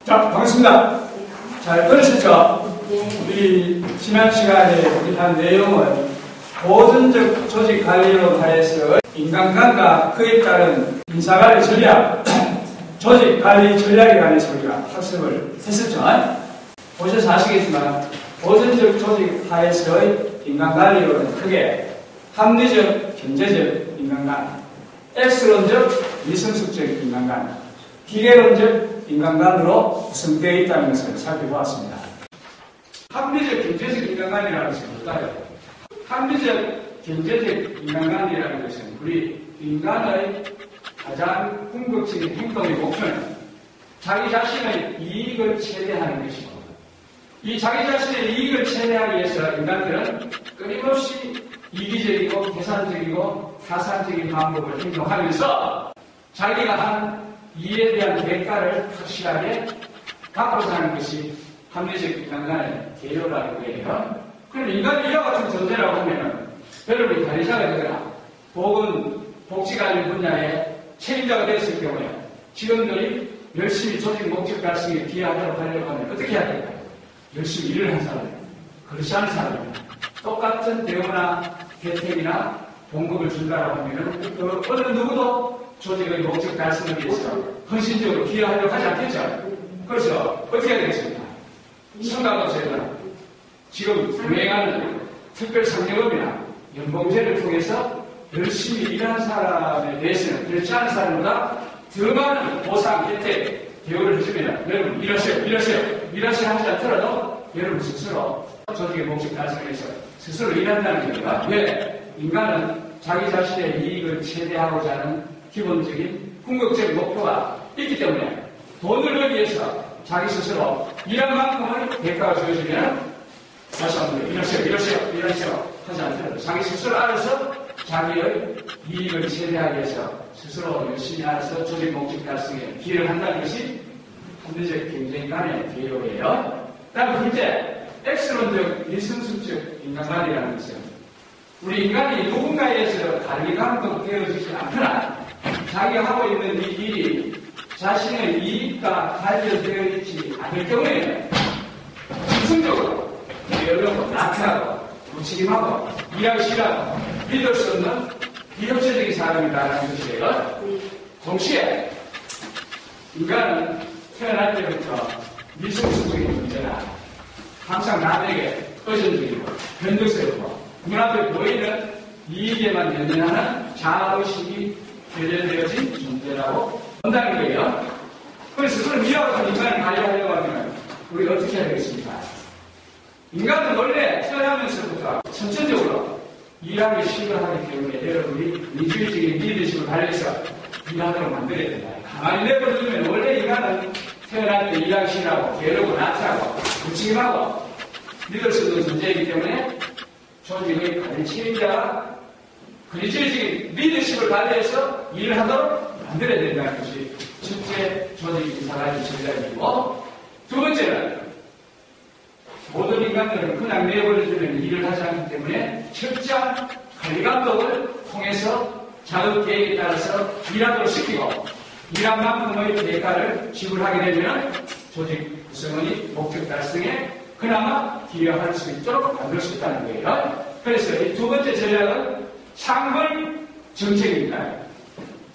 자, 반갑습니다. 잘 들으셨죠? 우리 지난 시간에 우리 한 내용은 보존적 조직 관리로 하여서 인간관계와 그에 따른 인사관리 전략, 조직 관리 전략에 관해서 우리가 학습을 했었죠. 보셔서 아시겠지만 보존적 조직 하에서의 인간관리로는 크게 합리적, 경제적 인간관리, X론적, 미성숙적 인간관리, 기계론적 인간관리로 구성되어 있다는 것을 살펴보았습니다. 합리적, 경제적 인간관리라는 것은 뭘까요? 합리적, 경제적 인간관리라는 것은 우리 인간의 가장 궁극적인 행동의 목표는 자기 자신의 이익을 최대화하는 것이고, 이 자기 자신의 이익을 최대화하기 위해서 인간들은 끊임없이 이기적이고 계산적이고 타산적인 방법을 행동하면서 자기가 한 이에 대한 대가를 확실하게 받고자 하는 것이 합리적 인간관의 개요라는 거예요. 그럼 인간이 이와 같은 존재라고 하면은 여러분이 관리자가 되거나 혹은 복지관리 분야에 책임자가 됐을 경우에 직원들이 열심히 조직 목적 달성에 기여하도록 하려고 하면 어떻게 해야 될까요? 열심히 일을 한 사람이에요. 그렇지 않은 사람입니다. 똑같은 대우나 혜택이나 봉급을 준다라고 하면은 어느 누구도 조직의 목적 달성을 위해서 헌신적으로 기여하려고 하지 않겠죠? 그래서 어떻게 해야 되겠습니까? 성과급제나 지금 운행하는 특별상여금이나 연봉제를 통해서 열심히 일하는 사람에 대해서는 그렇지 않은 사람보다 더 많은 보상, 혜택, 대우를 해주면 여러분 일하셔야 하지 않더라도 여러분 스스로 조직의 목적 달성을 위해서 스스로 일한다는 겁니다. 왜? 인간은 자기 자신의 이익을 최대하고자 하는 기본적인 궁극적인 목표가 있기 때문에 돈을 벌기 위해서 자기 스스로 일한 만큼의 대가가 주어지면 다시 한번 일하세요 하지 않더라도 자기 스스로 알아서 자기의 이익을 최대하기 위해서 스스로 열심히 알아서 조직 목적 달성에 기여를 한다는 것이 합리적 경쟁 간의 개요예요. 다음 둘째, X론적 미성숙적 인간관리라는 것은 우리 인간이 누군가에 의해서 관리감독 되어지지 않거나 자기가 하고 있는 이 일이 자신의 이익과 관련되어 있지 않을 경우에는 지성적으로 게으르고 나태하고 무책임하고 일하기 싫어하고 믿을 수 없는 비협조적인 사람이다라는 것이에요. 동시에 인간은 태어날 때부터 미성숙적인 존재라 항상 남에게 의존적이고 변덕스럽고 눈앞에 보이는 이익에만 연연하는 자아의식이 결여되어진 존재라고 본다는 거예요. 그래서 그럼 이와 같은 인간을 관리하려고 하면 우리가 어떻게 해야 되겠습니까? 인간은 원래 태어나면서부터 선천적으로 일하기 싫어하기 때문에 여러분이 민주주의적인 리더십을 발휘해서 일하도록 만들어야 된다. 가만히 내버려두면 원래 인간은 태어날 때 일하기 싫어하고 게으르고 나태하고 무책임하고 믿을 수 없는 존재이기 때문에 조직의 관리 책임자가 근위주의적인 리더십을 발휘해서 일을 하도록 만들어야 된다는 것이 첫째 조직 인사관리 전략이고, 두 번째는 모든 인간들은 그냥 내버려두면 일을 하지 않기 때문에 철저한 관리감독을 통해서 작업 계획에 따라서 일하도록 시키고 일한 만큼의 대가를 지불하게 되면 조직 구성원이 목적 달성에 그나마 기여할 수 있도록 만들 수 있다는 거예요. 그래서 이 두 번째 전략은 상벌 정책입니다.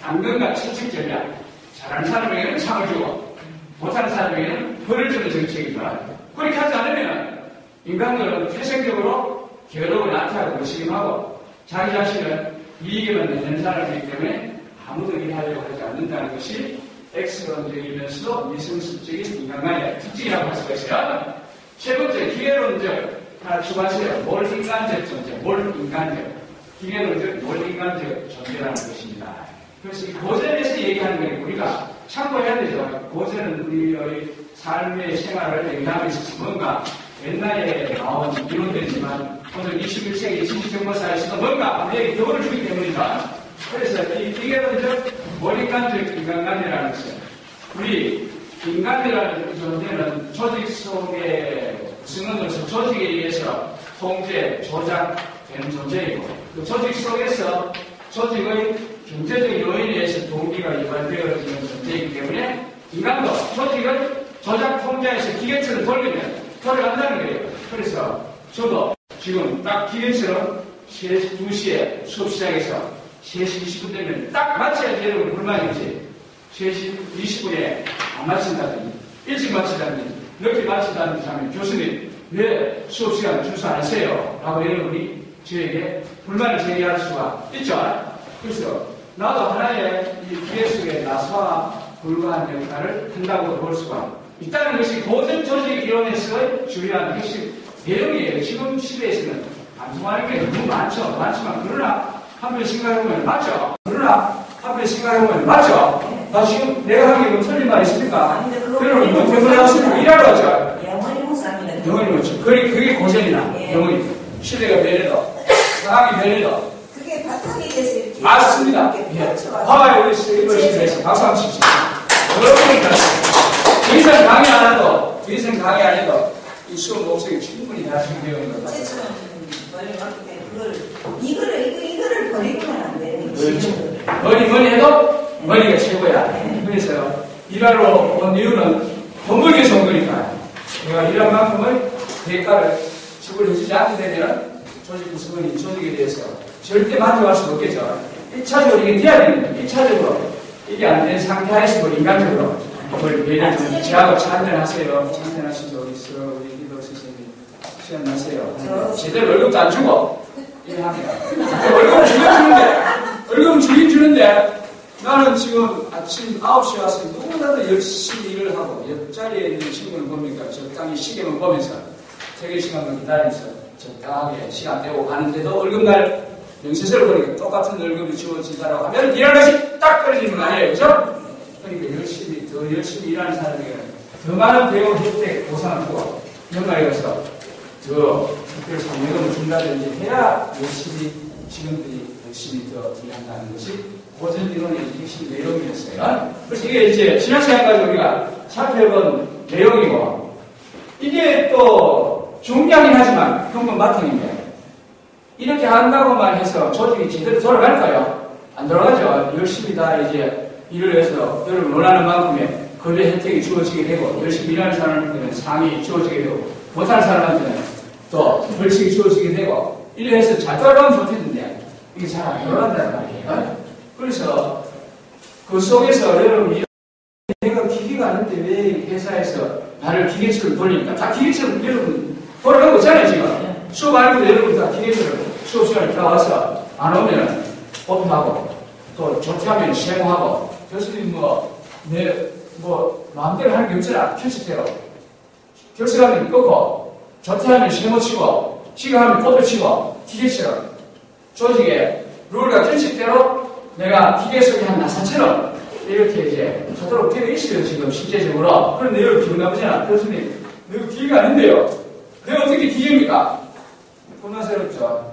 당근과 채찍 전략. 잘하는 사람에게는 상을 주고 못하는 사람에게는 벌을 주는 정책입니다. 그렇게 하지 않으면 인간들은 태생적으로 게으르고 나태하고 무책임하고 자기 자신은 이익에만 내는 사람이기 때문에 아무도 일하려고 하지 않는다는 것이 X론적이면서도 미성숙적인 인간관의 특징이라고 할 수가 있어요. 세 번째, 기계론적. 하나 추가하세요. 몰인간적 존재, 몰인간적. 기계론적, 몰인간적 존재라는 것입니다. 그래서 이 고전에서 얘기하는 거예요. 우리가 참고해야 되죠. 고전은 우리의 삶의 생활을 영향하고 있어서 뭔가 옛날에 나온 이론들이지만 오늘 21세기 신시정보사에서도 뭔가 우리에게 교훈을 주기 때문이다. 그래서 이 기계론적, 몰인간적 인간관이라는 것은 우리 인간이라는 존재는 조직 속의 구성원으로서 조직에 의해서 통제, 조작되는 존재이고 그 조직 속에서 조직의 경제적 요인에 의해서 동기가 유발되어지는 존재이기 때문에 인간도 조직을 조작 통장에서 기계처럼 돌리면 돌아간다는 거예요. 그래서 저도 지금 딱 기계처럼 2시에 수업 시작해서 3시 20분 되면 딱 마쳐야지 여러분 불만이지. 3시 20분에 안 마친다더니 일찍 마친다더니 늦게 마친다는 사람이 교수님 왜 수업 시간을 준수 안 하세요? 라고 여러분이 저에게 불만을 제기할 수가 있죠. 그래서 나도 하나의 이 기계 속에 나서와 불과한 역할을 한다고 볼 수가 있다는 것이 고전 조직 이론에서의 중요한 핵심 내용이에요. 지금 시대에서는 방송하는 게 너무 많죠. 많지만 그러나 한번 생각해보면 맞죠. 그러나 한번 생각해보면 맞죠. 나 지금 내가 하는 게 뭐 틀린 말 있습니까? 여러분 이거 대본에 왔으면 일하러 하죠. 영원히 목사입니다. 영원히 목사. 그게 고전이나 영원히 시대가 변해도 상황이 변해도 그게 바탕이 돼서 이렇게 맞습니다. 예. 화가의 우리 시대에서 박수 한번 칩시다. 여러분이 더 이상 강의 안 해도 더 이상 강의 안 해도 이 수업 목적이 충분히 다 준비되어 있는 거죠. 멀리 왔기 때문에 이거를 버리고는 안 돼요. 그렇죠. 뭐니 해도 머리가 최고야. 그래서 일하러 온 이유는 돈 벌기 위해서 온 거니까 내가 일한 만큼의 대가를 지불해주지 않게 되면 조직 구성원이 조직에 대해서 절대 만족할 수 없겠죠. 1차적으로 이게 돼야 됩니다. 1차적으로 이게 안 된 상태에서 인간적으로 뭘 배려를 좀 제하고 찬전하세요. 찬전하시죠. 우리 기도 선생님 시간 나세요. 제대로 월급도 안 주고 일합니다. 월급은 주긴 주는데 나는 지금 아침 9시에 와서 너무나도 열심히 일을 하고 옆자리에 있는 친구를 보니까 적당히 시계만 보면서 퇴근 시간만 기다리면서 적당하게 시간 떼고 가는데도 월급날 명세서를 보니까 똑같은 월급이 주어진다라고 하면 일하는 것이 딱 떨어지는 거 아니에요. 그죠? 그러니까 더 열심히 일하는 사람에게는 더 많은 배우 혜택 보상을 주고 연말에 가서 더 특별히 상여금을 준다든지 해야 열심히 직원들이 열심히 더 일한다는 것이 고전 이론의 핵심 내용이었어요. 그래서 이게 이제 지난 시간까지 우리가 살펴본 내용이고 이게 또 중요하긴 하지만根本바탕인데 이렇게 한다고만 해서 조직이 제대로 돌아갈까요? 안 돌아가죠. 열심히 다 이제 일을 해서 여러분 원하는 만큼의 급여 혜택이 주어지게 되고 열심히 일하는 사람한테는 상이 주어지게 되고 못하는 사람한테는 또 벌칙이 주어지게 되고 이래 해서 잘 돌아가면 좋겠는데 이게 잘 안 돌아간다는 말이에요. 그래서 그 속에서 여러분이 내가 기계가 아닌데 왜 회사에서 나를 기계처럼 돌리니까 다 기계처럼 여러분 돌아가고 있잖아요. 지금 수업 안 해도 여러분 다 기계처럼 수업 시간에 들어와서 안 오면 오픈하고 또 조퇴하면 세모하고 교수님 마음대로 하는 게 없잖아. 결석대로 결석하면 끄고 조퇴하면 세모 치고 시간하면 꽃도 치고 기계처럼 조직의 룰과 규칙대로 내가 기계 속에 한 나사처럼 이렇게 이제 저도록 되어 있어요. 지금 실제적으로. 그런데 여러분 기분 나쁘잖아. 교수님 이거 기계가 아닌데요. 내가 어떻게 기계입니까? 혼란스럽죠.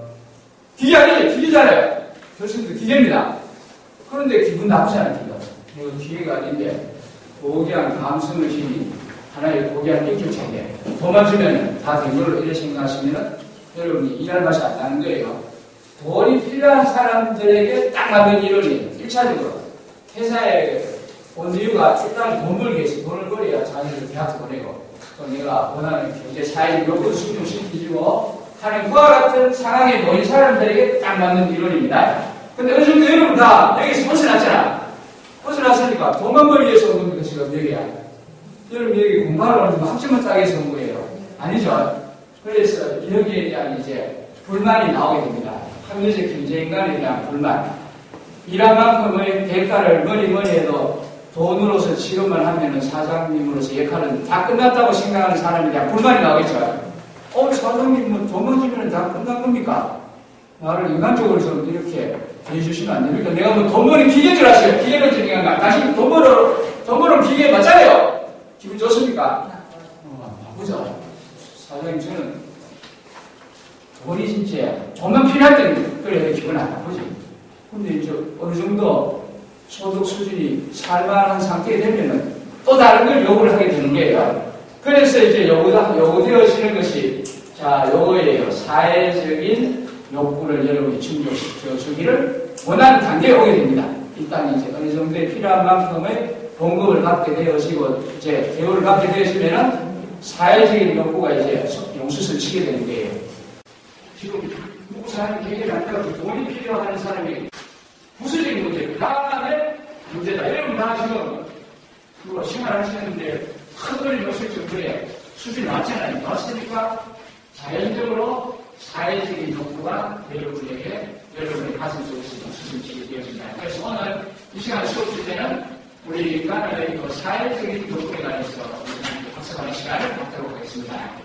기계 아니에요. 기계잖아요. 교수님도 기계입니다. 그런데 기분 나쁘잖아요. 이거 기계가 아닌데 고귀한 감성의 힘이 하나의 고귀한 인격체인데 돈만 주면 다 된 걸로 이렇게 생각하시면 여러분이 일할 맛이 안 나는 거예요. 돈이 필요한 사람들에게 딱 맞는 이론이 1차적으로 회사에 온 이유가 일단 돈 벌기 위해서 돈을 벌어야 자기를 대학교 보내고 또 내가 원하는 경제 사회적 요구를 충족시키고 하는 그와 같은 상황에 놓인 사람들에게 딱 맞는 이론입니다. 근데 어느 정도 여러분 다 여기서 벗어났잖아. 벗어났으니까 돈만 벌기 위해서 온 겁니까 지금 여기야. 여러분 여기 공부하러 오는 학점을 따기 위해서 온 거예요. 아니죠. 그래서 여기에 대한 이제 불만이 나오게 됩니다. 합리적 경제인간에 대한 불만. 일한 만큼의 대가를 뭐니 해도 돈으로서 취급만 하면은 사장님으로서 역할은 다 끝났다고 생각하는 사람에 대한 불만이 나오겠죠. 사장님 돈만 주면 다 끝난 겁니까? 나를 인간적으로 좀 이렇게 해주시면 안 됩니까? 내가 돈 버는 기계인 줄 아세요? 기계를 생각한다. 당신 돈 버는 기계 맞잖아요. 기분 좋습니까? 나쁘죠. 사장님 저는 돈이 진짜 돈만 필요할 때는 그래야 기분 안 나쁘지. 근데 이제 어느 정도 소득 수준이 살만한 상태에 되면은 또 다른 걸 요구를 하게 되는 거예요. 그래서 이제 요구되어지는 것이 요거예요. 사회적인 욕구를 여러분이 충족시켜 주기를 원하는 단계에 오게 됩니다. 일단 이제 어느 정도의 필요한 만큼의 봉급을 받게 되어지고, 이제 대우를 받게 되어지면은 사회적인 욕구가 이제 용수를 치게 되는 거예요. 지금 누구 사람이 얘기를 하니까 돈이 필요한 사람이 부수적인 문제, 그 다음에 문제다. 여러분 다 지금 그거 생활하시는데 큰 돈이 없을 정도의 수준이 낮잖아요. 맞습니까? 자연적으로 사회적인 욕구가 여러분의 가슴 속에서 수준치게 되어진다. 그래서 오늘 이 시간 수업 줄 때는 우리 인간의 사회적인 욕구에 관해서 학습하는 시간을 갖도록 하겠습니다.